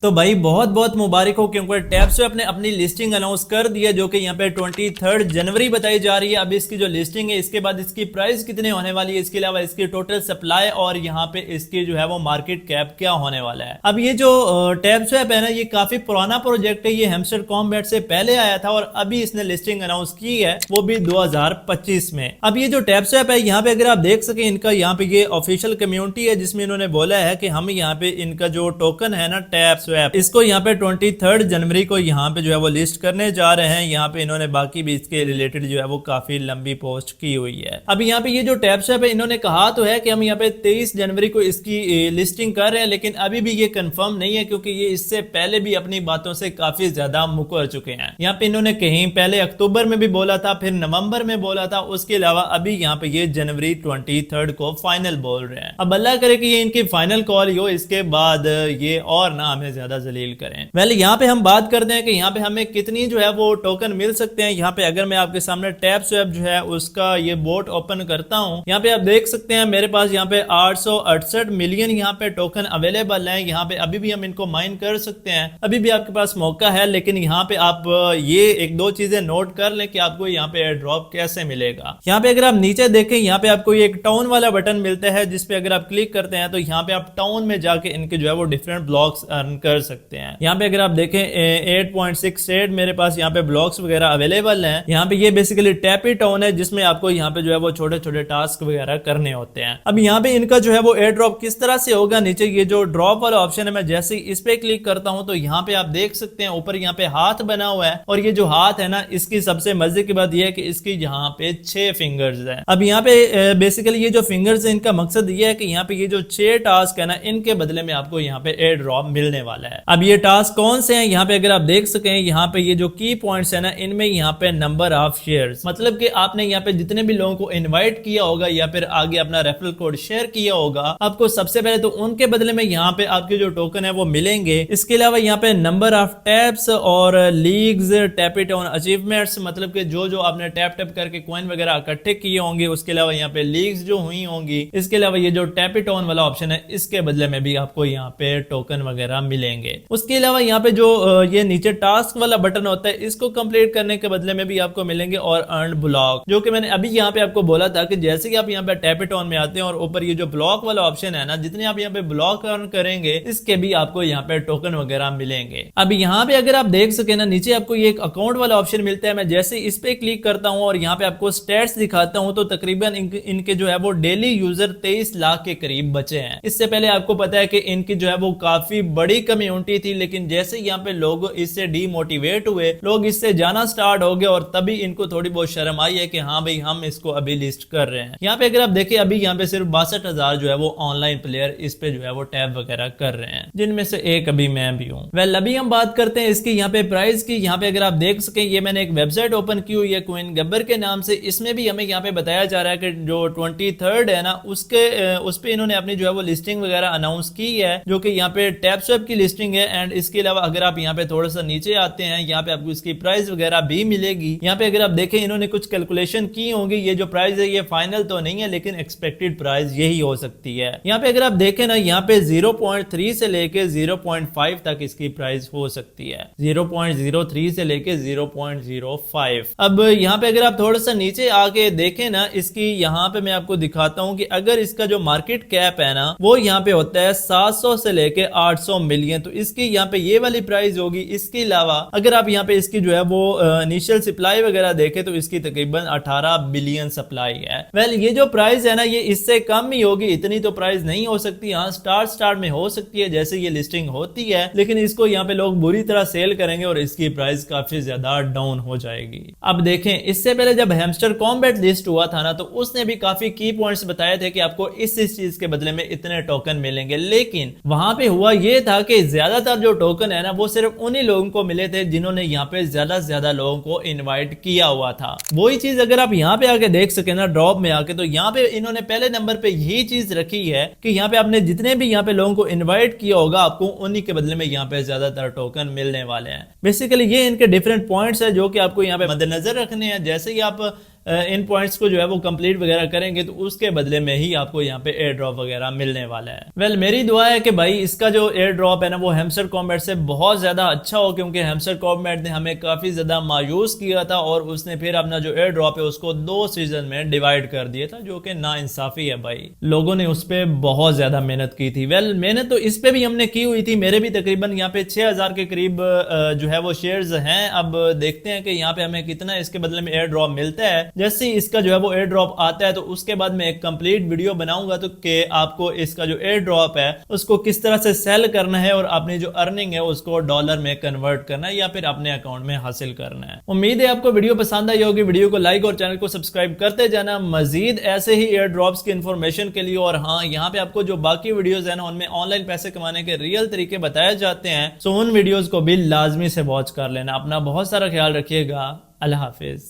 तो भाई बहुत बहुत मुबारक हो क्योंकि टैबस्वैप ने अपनी लिस्टिंग अनाउंस कर दिया जो कि यहाँ पे 23 जनवरी बताई जा रही है। अब इसकी जो लिस्टिंग है इसके बाद इसकी प्राइस कितने होने वाली है, इसके अलावा इसकी टोटल सप्लाई और यहाँ पे इसकी जो है वो मार्केट कैप क्या होने वाला है। अब ये जो टैबस्वैप है ना, ये काफी पुराना प्रोजेक्ट है। ये हैमस्टर कॉम्बैट से पहले आया था और अभी इसने लिस्टिंग अनाउंस की है, वो भी 2025 में। अब ये जो टैबस्वैप है यहाँ पे अगर आप देख सके, इनका यहाँ पे ये ऑफिशियल कम्युनिटी है जिसमें इन्होंने बोला है कि हम यहाँ पे इनका जो टोकन है ना टैब स्वैप, इसको यहाँ पे 23 जनवरी को यहाँ पे जो है वो लिस्ट करने जा रहे हैं। यहाँ पे इन्होंने बाकी भी इसके रिलेटेड जो है वो काफी लंबी पोस्ट की हुई है। अब यहाँ पे ये जो टैब स्वैप है, इन्होंने कहा तो है कि हम यहाँ पे 23 जनवरी को इसकी लिस्टिंग कर रहे हैं, लेकिन अभी भी ये कंफर्म नहीं है क्योंकि ये इससे पहले भी अपनी बातों से काफी ज्यादा मुकर चुके हैं। यहाँ पे इन्होंने कहीं पहले अक्टूबर में भी बोला था, फिर नवंबर में बोला था, उसके अलावा अभी यहाँ पे ये जनवरी 23 को फाइनल बोल रहे हैं। अब अल्लाह करे कि ये इनकी फाइनल कॉल हो, इसके बाद ये और ना हमें ज्यादा जलील करें। वेल यहाँ पे हम बात करते हैं कि यहाँ पे हमें कितनी जो है वो टोकन मिल सकते हैं। यहाँ पे अगर मैं आपके सामने टैब स्वैप जो है उसका ये बोट ओपन करता हूँ, यहाँ पे आप देख सकते हैं मेरे पास यहाँ पे 868 मिलियन यहाँ पे टोकन अवेलेबल है। यहाँ पे अभी भी हम इनको माइन कर सकते हैं, अभी भी आपके पास मौका है। लेकिन यहाँ पे आप ये एक दो चीजें नोट कर लें कि आपको यहाँ पे एयर ड्रॉप कैसे मिलेगा। यहाँ पे अगर आप नीचे देखें, यहाँ पे आपको एक टाउन वाला बटन मिलता है जिसपे अगर आप क्लिक करते हैं तो यहाँ पे आप टाउन में जाके इनके जो है वो डिफरेंट ब्लॉक्स अर्न कर सकते हैं। यहाँ पे अगर आप देखें 8.68 मेरे पास यहाँ पे ब्लॉक्स वगैरह अवेलेबल हैं। यहाँ पे ये बेसिकली टैपी टाउन है जिसमें आपको यहाँ पे जो है वो छोटे छोटे टास्क वगैरह करने होते हैं। अब यहाँ पे इनका जो है वो एयर ड्रॉप किस तरह से होगा, नीचे ये जो ड्रॉप वाला ऑप्शन है, मैं जैसे इस पे क्लिक करता हूँ तो यहाँ पे आप देख सकते हैं ऊपर यहाँ पे हाथ बना हुआ है। और ये जो हाथ है ना, इसकी सबसे मजे की बात यह है कि इसकी यहाँ पे 6 फिंगर्स है। अब यहाँ पे बेसिकली ये जो फिंगर्स है, इनका मकसद ये है कि यहाँ पे ये जो 6 टास्क है ना, इनके बदले में आपको यहाँ पे एयर ड्रॉप मिलने वाला है। अब ये टास्क कौन से हैं, यहाँ पे अगर आप देख सकें, यहाँ पे ये जो की पॉइंट्स है ना, इनमें यहाँ पे नंबर ऑफ शेयर्स, मतलब कि आपने यहाँ पे जितने भी लोगों को इनवाइट किया होगा या फिर आगे अपना रेफरल कोड शेयर किया होगा, आपको सबसे पहले तो उनके बदले में यहाँ पे आपके जो टोकन है वो मिलेंगे। इसके अलावा यहाँ पे नंबर ऑफ टैप्स और लीग्स, टैपिटोन अचीवमेंट्स, मतलब कि जो आपने टैप टैप करके कॉइन वगैरह इकट्ठे किए होंगे, उसके अलावा यहाँ पे लीग्स जो हुई होंगी। इसके अलावा ये जो टैपिटोन वाला ऑप्शन है, इसके बदले में भी आपको यहाँ पे टोकन वगैरह मिलेंगे। उसके अलावा यहाँ पे जो ये नीचे टास्क वाला बटन होता है, इसको कंप्लीट करने के बदले में भी आपको मिलेंगे और अर्न ब्लॉक, जो कि मैंने अभी यहाँ पे आपको बोला था कि जैसे कि आप यहाँ पे टैपिटोन में आते हैं और ऊपर ये जो ब्लॉक वाला ऑप्शन है ना, जितने आप यहाँ पे ब्लॉक अर्न करेंगे इसके भी आपको यहाँ पे टोकन वगैरह मिलेंगे। अब यहाँ पे अगर आप देख सके ना, नीचे आपको ये एक अकाउंट वाला ऑप्शन मिलता है। मैं जैसे इस पे क्लिक करता हूँ और यहाँ पे आपको स्टेट्स दिखाता हूँ तो तकरीबन इनके जो है वो डेली यूजर 23 लाख के करीब बचे हैं। इससे पहले आपको पता है कि इनकी जो है वो काफी बड़ी कम्युनिटी थी, लेकिन जैसे यहाँ पे लोग इससे डीमोटिवेट हुए, लोग इससे जाना स्टार्ट हो गए और तभी इनको थोड़ी बहुत शर्म आई है कि हाँ भाई हम इसको अभी लिस्ट कर रहे हैं। यहाँ पे अगर आप देखें, अभी यहाँ पे सिर्फ 62,000 जो है वो ऑनलाइन प्लेयर इस पे जो है वो टैब वगैरह कर रहे हैं, जिनमें से एक अभी मैं भी हूँ। वेल अभी हम बात करते हैं इसकी यहाँ पे प्राइस की। यहाँ पे अगर आप देख सकें, ये मैंने एक वेबसाइट ओपन की हुई है क्वीन गब्बर के नाम से। इसमें भी हमें यहाँ पे बताया जा रहा है कि जो 23 है ना, उस पे इन्होंने अपनी जो है वो लिस्टिंग वगैरह अनाउंस की है, जो कि यहाँ पे टैब स्वैप की लिस्टिंग है। एंड इसके अलावा अगर आप यहाँ पे थोड़ा सा नीचे आते हैं, यहाँ पे आपको इसकी प्राइस वगैरह भी मिलेगी। यहाँ पे अगर आप देखें, इन्होंने कुछ कैलकुलेशन की होंगी। ये जो प्राइस है ये फाइनल तो नहीं है, लेकिन एक्सपेक्टेड प्राइस यही हो सकती है। यहाँ पे अगर आप देखें ना, यहाँ पे 0.3 से लेके 0.5 तक इसकी प्राइस हो सकती है, 0.03 से लेके 0.05। अब यहाँ पे अगर आप थोड़ा सा नीचे आके देखें ना, इसकी यहाँ पे मैं आपको दिखाता हूँ कि अगर इसका जो मार्केट कैप है ना, वो यहाँ पे होता है 700 से लेके 800 मिलियन, तो इसकी यहाँ पे ये वाली प्राइस होगी। इसके अलावा अगर आप यहाँ पे इसकी जो है वो इनिशियल सप्लाई वगैरह देखें तो इसकी तकरीबन 18 बिलियन सप्लाई है। वेल ये जो प्राइस है ना, ये इससे कम ही होगी, इतनी तो प्राइस नहीं हो सकती। हाँ स्टार्ट में हो सकती है जैसे ये लिस्टिंग होती है, लेकिन इसको यहाँ पे लोग बुरी तरह सेल करेंगे और इसकी प्राइस काफी ज्यादा डाउन हो जाएगी। अब देखें, इससे पहले जब हैमस्टर कॉम्बैट लिस्ट हुआ था ना, तो उसने भी काफी की पॉइंट्स बताए थे कि आपको इस चीज के बदले में इतने टोकन मिलेंगे, लेकिन वहां पे हुआ ये था कि ज्यादातर जो टोकन है ना, वो सिर्फ उन्हीं लोगों को मिले थे जिन्होंने यहाँ पे ज्यादा से ज्यादा लोगों को इनवाइट किया हुआ था। वही चीज अगर आप यहाँ पे आके देख सके ना, ड्रॉप में आके, तो यहाँ पे इन्होंने पहले नंबर पे यही चीज रखी है कि यहाँ पे आपने जितने भी यहाँ पे लोगों को इनवाइट किया होगा, आपको उन्हीं के बदले में यहाँ पे ज्यादातर टोकन मिलने वाले हैं। बेसिकली ये इनके डिफरेंट पॉइंट्स है जो कि आपको यहाँ पे मद्देनजर रखने हैं। जैसे ही आप इन पॉइंट्स को जो है वो कंप्लीट वगैरह करेंगे तो उसके बदले में ही आपको यहाँ पे एयर ड्रॉप वगैरह मिलने वाला है। वेल मेरी दुआ है कि भाई इसका जो एयर ड्रॉप है ना वो हैमस्टर कॉम्बैट से बहुत ज्यादा अच्छा हो, क्योंकि हैमस्टर कॉम्बैट ने हमें काफी ज्यादा मायूस किया था और उसने फिर अपना जो एयर ड्रॉप है उसको 2 सीजन में डिवाइड कर दिया था, जो कि नाइंसाफी है भाई। लोगों ने उस पर बहुत ज्यादा मेहनत की थी। वेल मेहनत तो इस पे भी हमने की हुई थी, मेरे भी तकरीबन यहाँ पे 6000 के करीब जो है वो शेयर्स हैं। अब देखते हैं कि यहाँ पे हमें कितना इसके बदले में एयर ड्रॉप मिलता है। जैसे ही इसका जो है वो एयर ड्रॉप आता है तो उसके बाद मैं एक कंप्लीट वीडियो बनाऊंगा तो कि आपको इसका जो एयर ड्रॉप है उसको किस तरह से सेल करना है और अपनी जो अर्निंग है उसको डॉलर में कन्वर्ट करना है या फिर अपने अकाउंट में हासिल करना है। उम्मीद है आपको वीडियो पसंद आई होगी। वीडियो को लाइक और चैनल को सब्सक्राइब करते जाना मजीद ऐसे ही एयर ड्रॉप्स की इंफॉर्मेशन के लिए। और हाँ, यहाँ पे आपको जो बाकी वीडियोस है ना उनमें ऑनलाइन पैसे कमाने के रियल तरीके बताए जाते हैं, सो उन वीडियोस को भी लाजमी से वॉच कर लेना। अपना बहुत सारा ख्याल रखिएगा। अल्लाह हाफिज।